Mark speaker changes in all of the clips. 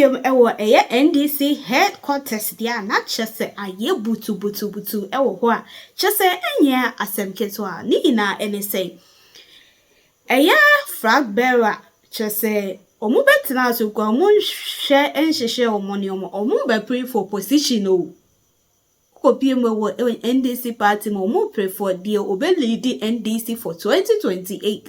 Speaker 1: PM ewo NDC headquarters dia na chese aye butu ewo ho a chese enya asem ketwa ni na NSA Flagbearer chese omu betina so kwa omu hwe enhwehwe omoni omu be pray for position o ko PM ewo NDC party omu pray for the obe lead NDC for 2028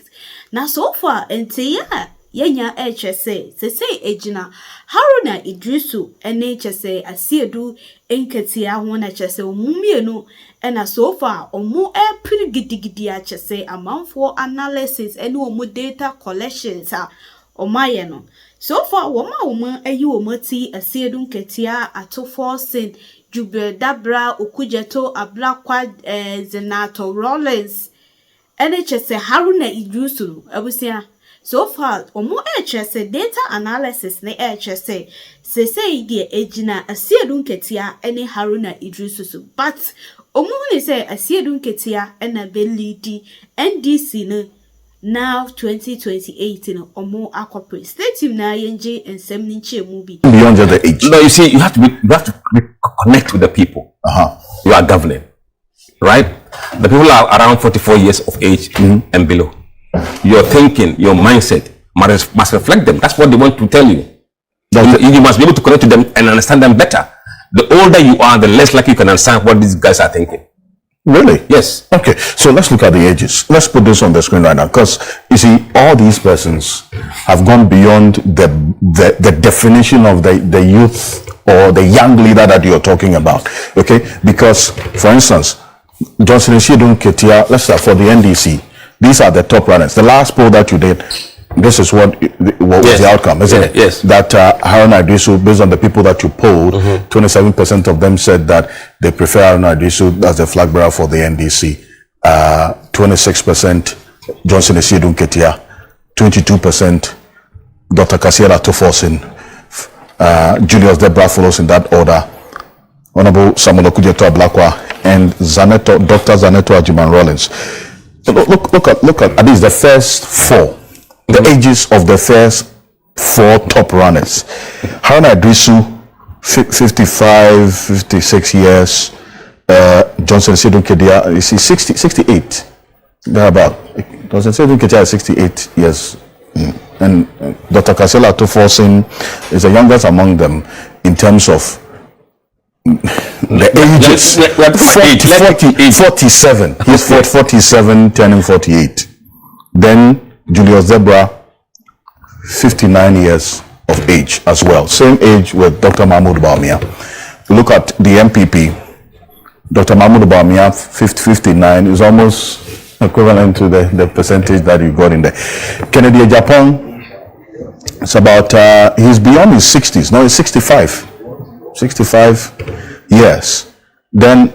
Speaker 1: na so far entiya yenya chese sese ejina Haruna Idrisu ene chese Aseidu Nketia ho na chese omumienu ena so far omu pretty gidigidi a chese amanfo analysis ene omu data collections a omaye no so far omu ayi omu ti Aseidu Nketia atofo sin jubilate okujeto ablakwa zenato rollins ene chese Haruna Idrisu abusia. So far, omo chese data analysis ne chese sese idea ejina Aseidu Nketia ene Haruna Idrisu but omo ne say Aseidu Nketia ena belidi NDC no now 2028 no omo akopre state na yenje ensem ni chemu bi
Speaker 2: beyond the age.
Speaker 3: No, you see, you have to connect with the people. You are governing, right? The people are around 44 years of age and below. Your thinking, your mindset must reflect them. That's what they want to tell you. You must be able to connect to them and understand them better. The older you are, the less likely you can understand what these guys are thinking.
Speaker 2: Really?
Speaker 3: Yes.
Speaker 2: Okay, so let's look at the ages. Let's put this on the screen right now, because you see, all these persons have gone beyond the definition of the youth or the young leader that you're talking about. Okay, because for instance, Aseidu Nketia, let's say for the NDC, these are the top runners. The last poll that you did, this is what was the outcome, isn't it?
Speaker 3: Yes.
Speaker 2: That Haruna Idrisu, based on the people that you polled, 27% of them said that they prefer Haruna Idrisu as the flag bearer for the NDC. 26% Aseidu Nketia, 22% Dr. Kasiela Tofosin, Julius Debra follows in that order. Honorable Samuel Okujeto Ablakwa and Dr. Zaneto Ajiman Rollins. Look at least the first four, the ages of the first four top runners. Haruna Idrisu, 55, 56 years. Aseidu Nketia, you see, 68. Thereabout. Aseidu Nketia is 68 years. And Dr. Kasiela Tofosin is the youngest among them in terms of the ages. 47. He's 47, turning 48. Then Julius Debra, 59 years of age as well. Same age with Dr. Mahmoud Bawumia. Look at the MPP. Dr. Mahmoud Bawumia, 59, is almost equivalent to the percentage that you got in there. Kennedy Japan, it's about, he's beyond his 60s. No, he's 65. 65 years. Then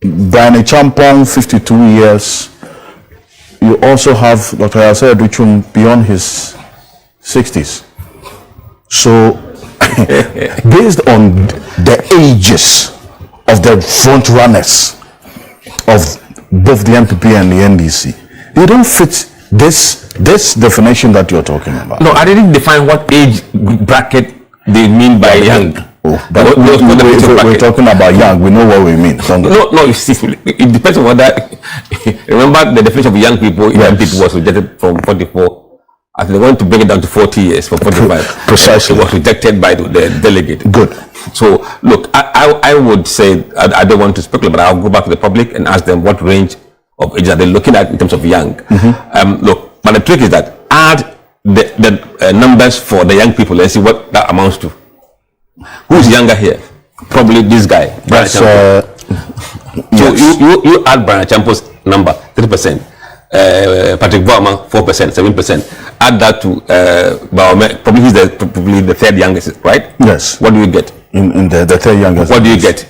Speaker 2: Diane Champong, 52 years. You also have Dr. Aseidu Nketia beyond his 60s. So, based on the ages of the front runners of both the MPP and the NDC, they don't fit this definition that you're talking about.
Speaker 3: No, I didn't define what age bracket they mean by young.
Speaker 2: But we're talking about young. We know what we mean.
Speaker 3: No, it depends on whether. Remember, the definition of young people in MPP was rejected from 44. As they want to bring it down to 40 years for 45.
Speaker 2: Precisely.
Speaker 3: It was rejected by the delegate.
Speaker 2: Good.
Speaker 3: So, look, I would say, I don't want to speculate, but I'll go back to the public and ask them what range of age are they looking at in terms of young. Look, but the trick is that add the numbers for the young people and see what that amounts to. Who's younger here? Probably this guy, Brian Champo. So you add Brian Champo's number, 3%. Patrick Bawumia, 4%, 7%. Add that to Bawumia, probably he's probably the third youngest, right?
Speaker 2: Yes.
Speaker 3: What do you get?
Speaker 2: In the third youngest.
Speaker 3: What do you get?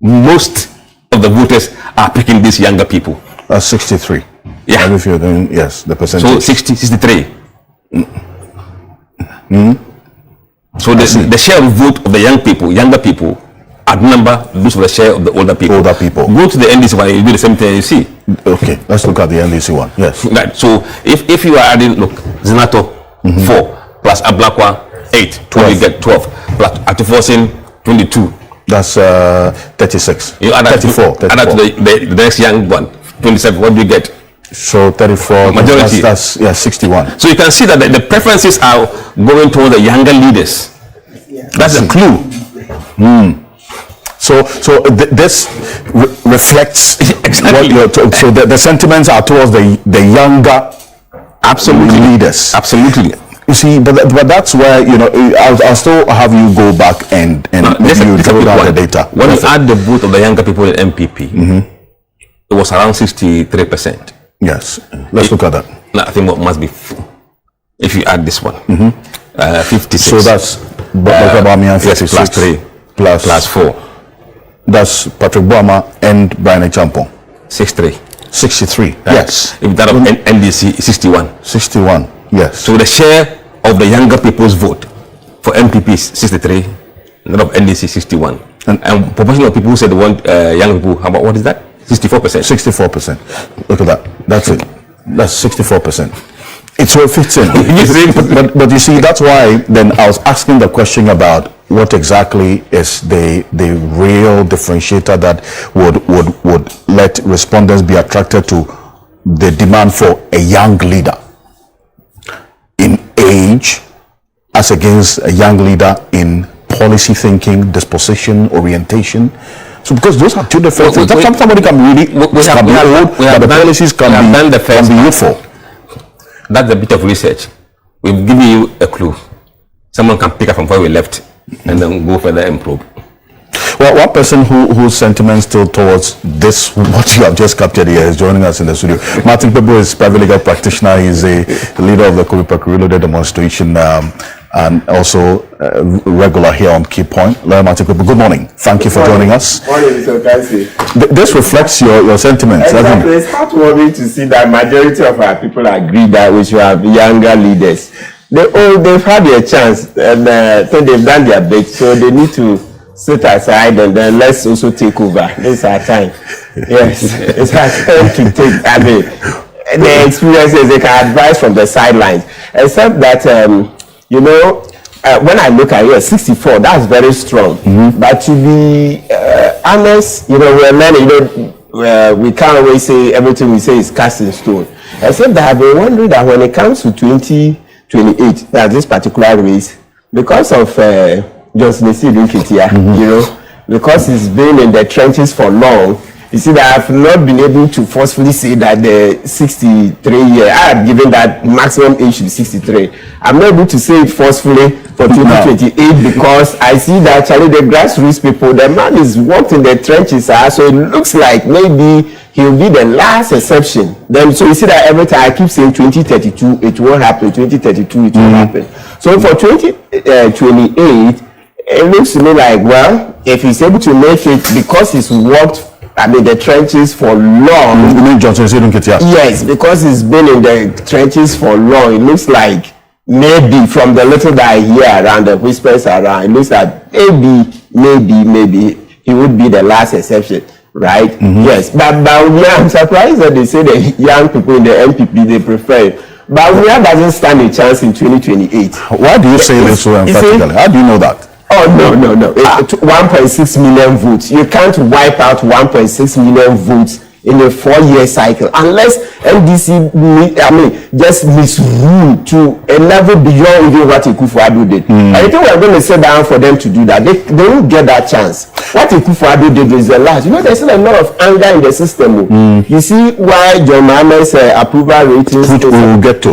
Speaker 3: Most of the voters are picking these younger people.
Speaker 2: 63.
Speaker 3: Yeah.
Speaker 2: Yes, the percentage.
Speaker 3: So 60, 63. So the share of vote of the younger people, outnumber those of the share of the older people. Go to the NDC one, you do the same thing you see.
Speaker 2: Okay, let's look at the NDC one. Yes.
Speaker 3: Right. So if you are adding, look, Zenato 4 plus Ablakwa 8. 12. You get 12. Plus Atufosin, 22.
Speaker 2: That's 36.
Speaker 3: You add
Speaker 2: 34.
Speaker 3: Add that to the next young one, 27. What do you get?
Speaker 2: So 34.
Speaker 3: Majority.
Speaker 2: That's 61.
Speaker 3: So you can see that the preferences are going towards the younger leaders. That's a clue.
Speaker 2: So this reflects
Speaker 3: Exactly.
Speaker 2: what you're so the sentiments are towards the younger leaders.
Speaker 3: Absolutely.
Speaker 2: You see, but that's where, you know, I'll still have you go back and you draw down the data.
Speaker 3: When you add the vote of the younger people in MPP, it was around 63%.
Speaker 2: Yes, let's look at that.
Speaker 3: Now, I think what must be, if you add this one, 56.
Speaker 2: So that's Bamian 56
Speaker 3: plus 3 plus 4.
Speaker 2: That's Patrick Boama and Brian Champong. 63.
Speaker 3: Right.
Speaker 2: Yes.
Speaker 3: If that of NDC is 61.
Speaker 2: Yes.
Speaker 3: So the share of the younger people's vote for MPP is 63, and that of NDC 61. And proportion of people who said they want young people, how about, what is that? 64%.
Speaker 2: 64%. Look at that. That's it. That's 64%. It's what fits in. but you see, that's why then I was asking the question about what exactly is the real differentiator that would let respondents be attracted to the demand for a young leader in age as against a young leader in policy thinking, disposition, orientation. So because those are two different things. Somebody can be really old, but the policies can be youthful.
Speaker 3: That's a bit of research. We've given you a clue. Someone can pick up from where we left and then go further and probe.
Speaker 2: Well, one person whose sentiments still towards this, what you have just captured here, is joining us in the studio. Martin Pebo is a private legal practitioner. He's a leader of the Kobe Reloaded demonstration and also regular here on Key Point. Martin Pebo, good morning. Thank you for joining us.
Speaker 4: Good morning, Mr. Kasi.
Speaker 2: This reflects your sentiments, doesn't it?
Speaker 4: It's heartwarming to see that majority of our people agree that we should have younger leaders. They've had their chance and so they've done their bit, so they need to sit aside and then let's also take over. This is our time. Yes, it's our time to take. I mean, the experiences they can advise from the sidelines, except that you know, when I look at it, 64, that's very strong. But to be honest, you know, we're learning. You know, we can't always say everything we say is cast in stone. Except that I've been wondering that when it comes to 2028, that this particular race, because of Aseidu Nketia, you know, because he's been in the trenches for long, you see that I've not been able to forcefully say that the 63-year, I have given that maximum age to 63. I'm not able to say it forcefully for 2028 because I see that actually the grassroots people, the man is worked in the trenches, so it looks like maybe he'll be the last exception. Then, so you see that every time I keep saying 2032, it won't happen. 2032, it won't happen. So for 2028, it looks to me like, well, if he's able to make it because he's worked, I mean, the trenches for long.
Speaker 2: You mean Aseidu Nketia?
Speaker 4: Yes, because he's been in the trenches for long. It looks like maybe from the little that I hear around, the whispers around, it looks like maybe he would be the last exception, right? Yes, but I'm surprised that they say the young people in the MPP, they prefer it. But Bawumia doesn't stand a chance in 2028.
Speaker 2: Why do you say this so emphatically? How do you know that?
Speaker 4: Oh, no. 1.6 million votes. You can't wipe out 1.6 million votes in a 4-year cycle unless NDC, just misrule to a level beyond even what Akufo-Addo did. I think we're going to sit down for them to do that. They won't get that chance. What Akufo-Addo did is the last. You know, there's still a lot of anger in the system. You see why John Mahama's approval ratings,
Speaker 2: which we will get to,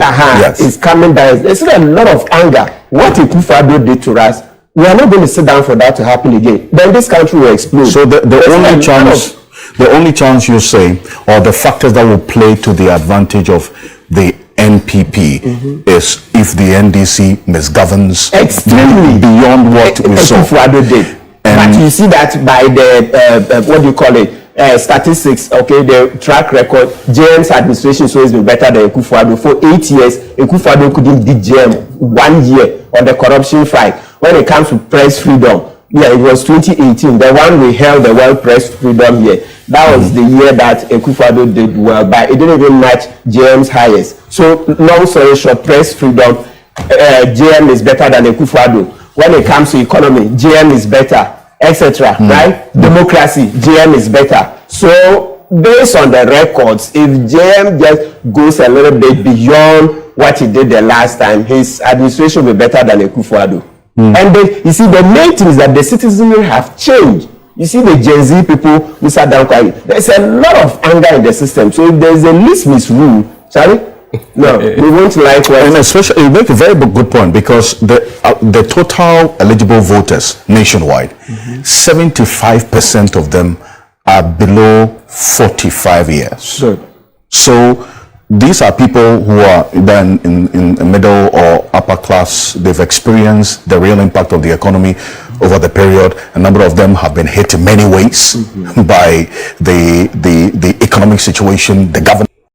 Speaker 4: is coming down. There's still a lot of anger. What Akufo-Addo did to us, we are not going to sit down for that to happen again. Then this country will explode.
Speaker 2: So the only chance you say, or the factors that will play to the advantage of the NPP is if the NDC misgoverns
Speaker 4: extremely
Speaker 2: beyond what we saw.
Speaker 4: Did. But you see that by the what do you call it? Statistics, okay, the track record, JM's administration has always been better than Akufo-Addo. For 8 years, Akufo-Addo couldn't beat JM 1 year on the corruption fight. When it comes to press freedom, it was 2018, the one we held the World Press Freedom year. That was the year that Akufo-Addo did well, but it didn't even match JM's highest. So, long story short, press freedom, JM is better than Akufo-Addo. When it comes to economy, JM is better, etc. Right? Democracy, JM is better. So based on the records, if JM just goes a little bit beyond what he did the last time, his administration will be better than Akufo-Addo. And then you see, the main thing is that the citizenry have changed. You see the Gen Z people who sat down quietly. There's a lot of anger in the system. So if there's a least misrule, shall we? No, we won't like what.
Speaker 2: And especially, you make a very good point, because the total eligible voters nationwide, 75% of them are below 45 years.
Speaker 4: Good.
Speaker 2: So these are people who are then in the middle or upper class. They've experienced the real impact of the economy over the period. A number of them have been hit in many ways by the economic situation, the government.